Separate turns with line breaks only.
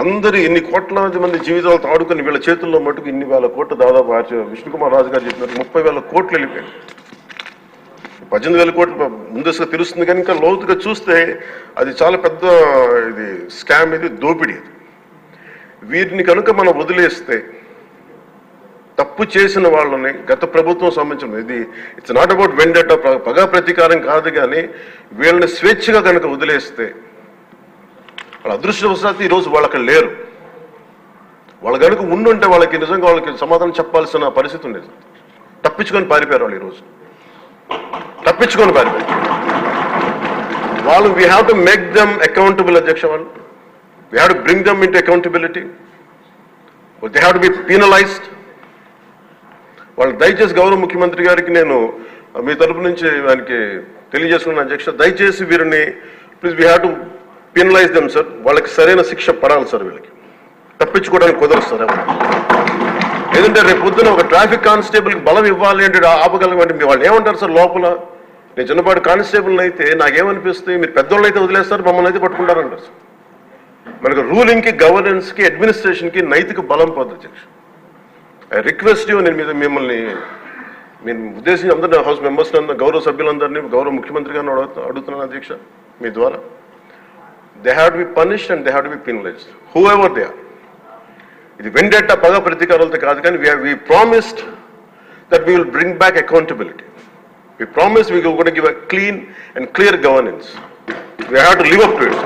అందరూ ఇన్ని కోట్లాది మంది జీవితాలతో ఆడుకుని వీళ్ళ చేతుల్లో మటుకు ఇన్ని వేల కోట్లు దాదాపు విష్ణుకుమార్ రాజు గారు చెప్పినట్టు 30,000 కోట్లు వెళ్ళిపోయాయి. 18,000 కోట్లు ముందస్తుగా తెలుస్తుంది కానీ ఇంకా లోతుగా చూస్తే అది చాలా పెద్ద ఇది స్కామ్, ఇది దోపిడీ. వీరిని కనుక మనం వదిలేస్తే తప్పు చేసిన వాళ్ళని గత ప్రభుత్వం సంబంధించిన ఇది ఇట్స్ నాట్ అబౌట్ వెండట పగా ప్రతీకారం కాదు, కానీ వీళ్ళని స్వేచ్ఛగా కనుక వదిలేస్తే వాళ్ళ అదృష్టవశాత్తు ఈరోజు వాళ్ళు అక్కడ లేరు. వాళ్ళు కనుక ఉండుంటే వాళ్ళకి నిజంగా వాళ్ళకి సమాధానం చెప్పాల్సిన పరిస్థితి ఉండేది. తప్పించుకొని పారిపోయారు వాళ్ళు ఈరోజు, తప్పించుకొని పారిపోయారు వాళ్ళు. We have to make them accountable అధ్యక్ష. వాళ్ళు we have to bring them into accountability. They have to be penalised. వాళ్ళు దయచేసి గౌరవ ముఖ్యమంత్రి గారికి నేను మీ తరపు నుంచి ఆయనకి తెలియజేస్తున్నాను అధ్యక్ష, దయచేసి వీరిని please we have to penalise them sir. వాళ్ళకి సరైన శిక్ష పడాలి సార్. వీళ్ళకి తప్పించుకోవడానికి కుదరదు సార్. ఏదంటే రేపు పొద్దున ఒక ట్రాఫిక్ కానిస్టేబుల్కి బలం ఇవ్వాలి అంటే ఆపగలమంటే వాళ్ళు ఏమంటారు సార్ లోపల? నేను చిన్నపాటి కానిస్టేబుల్ని అయితే నాకేమనిపిస్తుంది, మీరు పెద్దోళ్ళు అయితే వదిలేస్తారు, మమ్మల్ని అయితే పట్టుకుంటారంటారు సార్. మనకు రూలింగ్కి, గవర్నెన్స్కి, అడ్మినిస్ట్రేషన్కి నైతిక బలం పోతుంది అధ్యక్ష. ఐ రిక్వెస్ట్ యూ, నేను మిమ్మల్ని నేను ఉద్దేశించి అందరినీ హౌస్ మెంబర్స్ గౌరవ సభ్యులందరినీ గౌరవ ముఖ్యమంత్రి గారిని అడుగుతున్నాను అధ్యక్ష మీ ద్వారా. They have to be punished and they have to be penalised whoever they are. ఇది వెండెట్టా పగ ప్రతీకారాలతో కాదు, కానీ we promised that we will bring back accountability. We promised we will give a clean and clear governance. We have to live up to it.